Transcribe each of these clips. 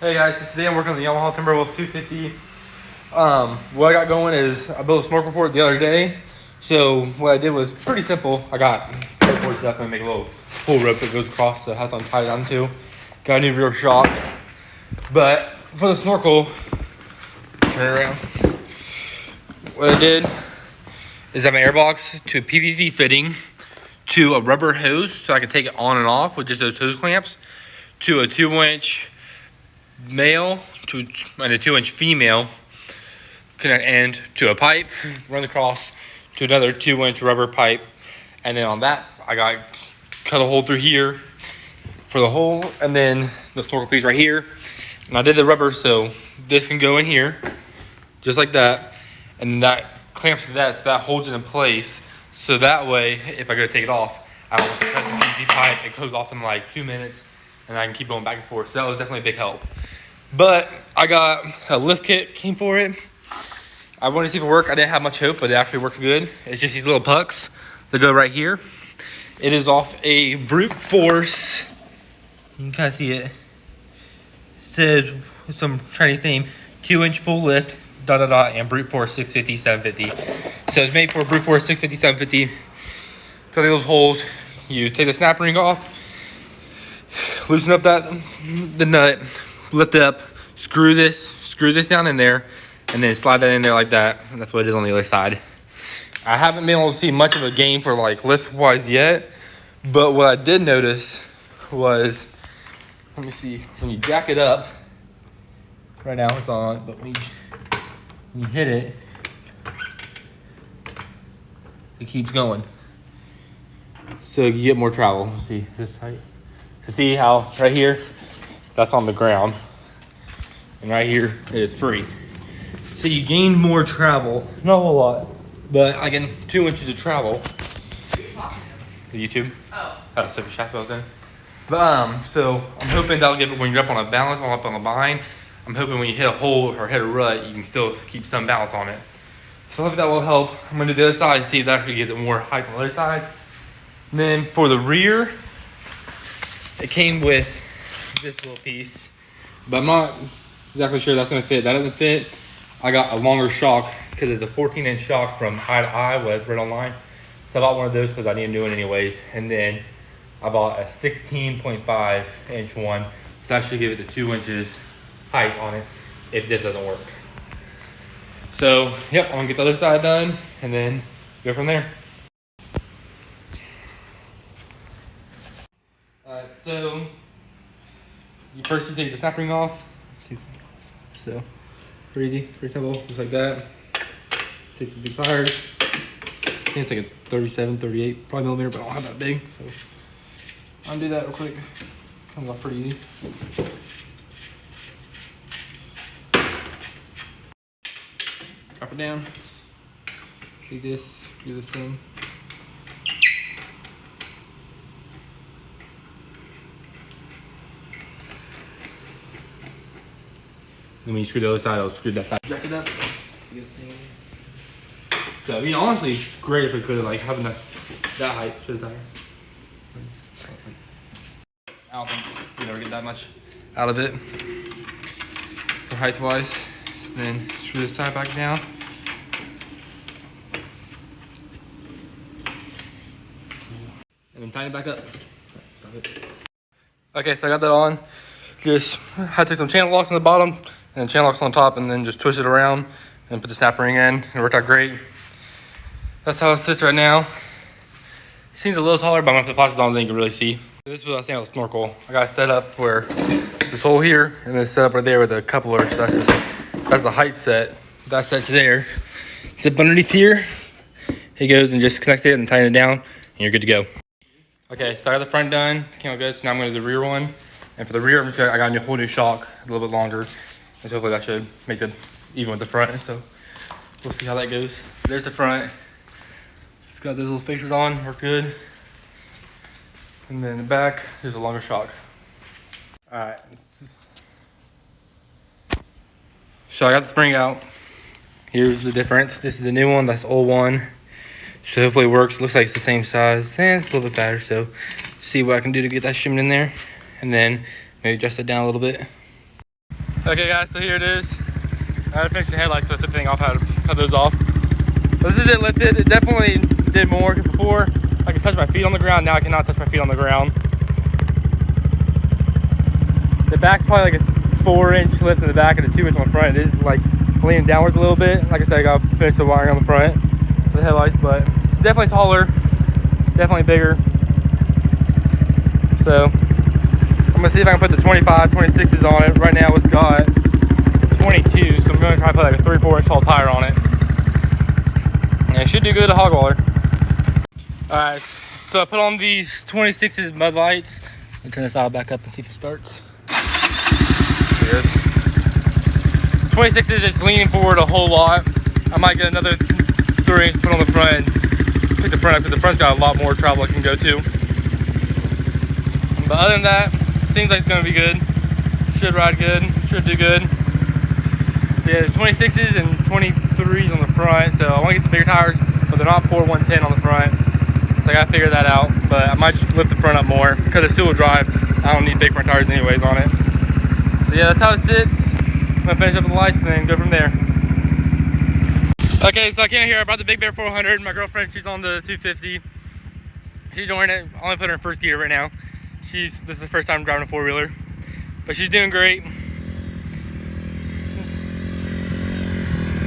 Hey guys, so today I'm working on the Yamaha Timberwolf 250. What I got going is I built a snorkel for it the other day. So what I did was pretty simple. I got board stuff and make a little pull rope that goes across the house I'm tied onto. Got a new rear shock. But for the snorkel, turn it around. What I did is I have an airbox to a PVC fitting to a rubber hose so I can take it on and off with just those hose clamps to a 2-inch male and a 2-inch female connect end to a pipe, run across to another 2-inch rubber pipe, and then on that I got cut a hole through here for the hole, and then the snorkel piece right here. And I did the rubber so this can go in here just like that, and that clamps to that, so that holds it in place. So that way, if I go to take it off, I don't have to cut the PVC pipe. It goes off in like 2 minutes, and I can keep going back and forth. So that was definitely a big help. But I got a lift kit, came for it. I wanted to see if it worked. I didn't have much hope, but it actually worked good. It's just these little pucks that go right here. It is off a brute force. You can kind of see it. It says some Chinese theme, 2-inch full lift, and brute force 650, 750. So it's made for brute force 650, 750. So those holes, you take the snap ring off, loosen up the nut, lift it up, screw this down in there, and then slide that in there like that. And that's what it is on the other side. I haven't been able to see much of a gain for like lift wise yet, but what I did notice was, let me see, when you jack it up, right now it's on, but when you hit it, it keeps going. So you get more travel. Let's see this height. To see how right here, that's on the ground, and right here it is free. So you gain more travel, not a whole lot, but again, 2 inches of travel. The YouTube. Oh, so shaft was in. But so I'm hoping that'll give it when you're up on a balance, or up on a bind. I'm hoping when you hit a hole or hit a rut, you can still keep some balance on it. So hopefully that will help. I'm gonna do the other side and see if that actually gives it more height on the other side. And then for the rear, it came with this little piece, but I'm not exactly sure that's gonna fit. That doesn't fit. I got a longer shock because it's a 14-inch shock from eye to eye, what read online. So I bought one of those because I need a new one anyways. And then I bought a 16.5-inch one. So that should give it the 2 inches height on it if this doesn't work. So, yep, I'm gonna get the other side done and then go from there. Alright, so you take the snap ring off. So, pretty easy, pretty simple, just like that. Take some big pliers. I think it's like a 37, 38, probably millimeter, but I don't have that big. So, I'll do that real quick. Comes off pretty easy. Drop it down. Take this, do this thing. And when you screw the other side, I'll screw that side. Jack it up. So, I mean, honestly, it's great if it could like have enough that height for the tire. I don't think you'll ever get that much out of it for height wise. Then screw this tire back down. And then tighten it back up. Okay, so I got that on. Just had to take some channel locks on the bottom and channel locks on top, and then just twist it around and put the snap ring in. It worked out great. That's how it sits right now. Seems a little taller, but I'm gonna put the plastic on so you can really see. This is what I was saying with the snorkel. I got it set up where this hole here, and then set up right there with a coupler. So that's the height set. That sets there. Zip underneath here. It goes and just connects it and tighten it down, and you're good to go. Okay, so I got the front done. Came out good. So now I'm gonna do the rear one. And for the rear, I got a whole new shock, a little bit longer. And hopefully that should make it even with the front. So we'll see how that goes. There's the front. It's got those little spacers on, work good. And then the back, there's a longer shock. All right. So I got the spring out. Here's the difference. This is the new one, that's the old one. So hopefully it works. It looks like it's the same size, and it's a little bit fatter. So see what I can do to get that shimmed in there, and then maybe adjust it down a little bit. Okay guys, so here it is. I had to finish the headlights, so I took the thing off, how to cut those off. But this is it lifted. It definitely did more, because before I could touch my feet on the ground, now I cannot touch my feet on the ground. The back's probably like a 4-inch lift in the back and a 2-inch on the front. It is like leaning downwards a little bit. Like I said, I got to finish the wiring on the front for the headlights, but it's definitely taller, definitely bigger. So I'm gonna see if I can put the 25, 26s on it. Right now it's got 22, so I'm gonna try to put like a 3-4 inch tall tire on it. And it should do good to hog waller. Alright, so I put on these 26s mud lights. I'll turn this dial back up and see if it starts. There it is. 26s, it's leaning forward a whole lot. I might get another 3-inch put on the front, pick the front up, because the front's got a lot more travel I can go to. But other than that, seems like it's gonna be good. Should ride good, should do good. So yeah, 26s and 23s on the front. So I want to get some bigger tires, but they're not 4-110 on the front. So I gotta figure that out. But I might just lift the front up more, because it's two-wheel drive. I don't need big front tires anyways on it. So yeah, that's how it sits. I'm gonna finish up with the lights and then go from there. Okay, so I came here. I brought the Big Bear 400. My girlfriend, she's on the 250. She's doing it. I only put her in first gear right now. This is the first time driving a 4-wheeler, but she's doing great.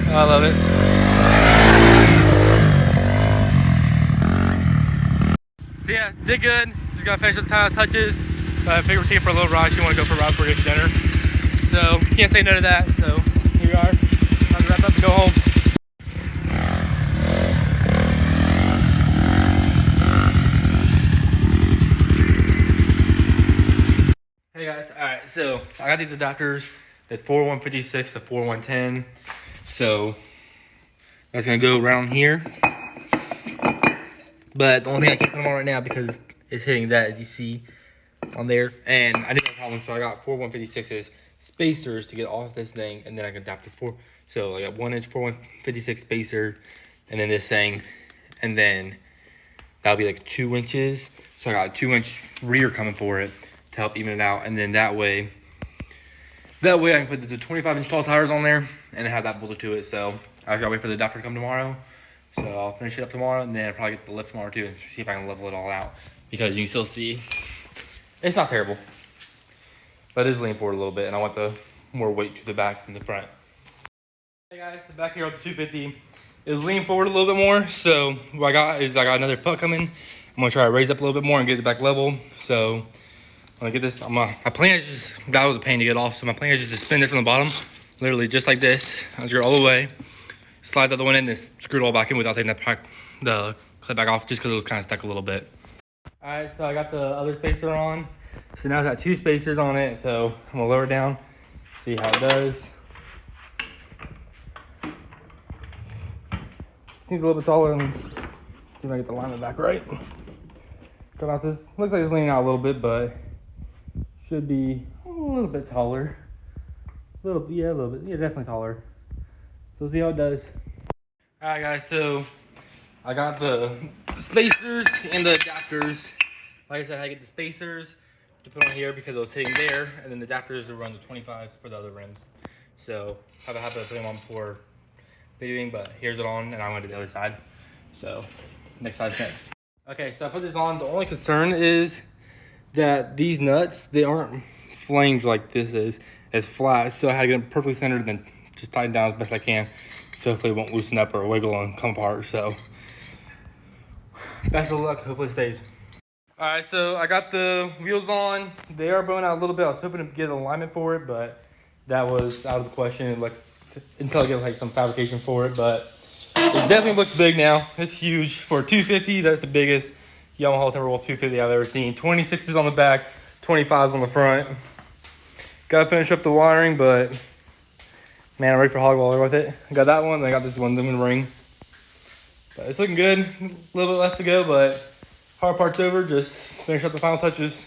I love it. So yeah, did good. Just gotta finish up the time touches. I figured we're taking for a little ride. She wanted to go for a ride before we get to dinner. So can't say no to that. So here we are. Time to wrap up and go home. Hey guys, alright, so I got these adapters. That's 4156 to 4110. So that's gonna go around here. But the only thing I can't put them on right now because it's hitting that, as you see on there. And I didn't have a problem, so I got 4156s spacers to get off this thing, and then I can adapt to 4. So I got 1-inch 4156 spacer, and then this thing, and then that'll be like 2 inches. So I got a 2-inch rear coming for it to help even it out, and then that way I can put the 25-inch tall tires on there and have that bolted to it. So I just gotta wait for the adapter to come tomorrow. So I'll finish it up tomorrow, and then I'll probably get the lift tomorrow too, and see if I can level it all out, because you can still see it's not terrible, but it is leaning forward a little bit, and I want the more weight to the back than the front. Hey guys, so back here on the 250, it was leaning forward a little bit more. So what I got is I got another putt coming. I'm gonna try to raise up a little bit more and get it back level. So I'm gonna get this. My plan is just, that was a pain to get off. So my plan is just to spin this from the bottom, literally just like this. I'll screw it all the way, slide the other one in, and screw it all back in without taking the clip back off, just because it was kind of stuck a little bit. All right, so I got the other spacer on. So now it's got 2 spacers on it. So I'm gonna lower it down, see how it does. Seems a little bit taller. See if I get the alignment back right. Come out this. Looks like it's leaning out a little bit, but should be a little bit taller. A little bit, yeah, definitely taller. So we'll see how it does. All right, guys. So I got the spacers and the adapters. Like I said, I get the spacers to put on here because it was sitting there, and then the adapters to run the 25s for the other rims. So I have a habit of putting them on before videoing, but here's it on, and I'm gonna do the other side. So next side's next. Okay, so I put this on. The only concern is that these nuts, they aren't flanged like this is. It's flat, so I had to get them perfectly centered and then just tighten down as best I can, so hopefully it won't loosen up or wiggle and come apart. So best of luck, hopefully it stays. All right, so I got the wheels on. They are blowing out a little bit. I was hoping to get an alignment for it, but that was out of the question. Until I get like some fabrication for it, but it definitely looks big now. It's huge for a 250. That's the biggest Yamaha Timberwolf 250 I've ever seen. 26s on the back, 25s on the front. Gotta finish up the wiring, but man, I'm ready for hog waller with it. I got that one, I got this one lumen ring. But it's looking good. A little bit left to go, but hard part's over. Just finish up the final touches.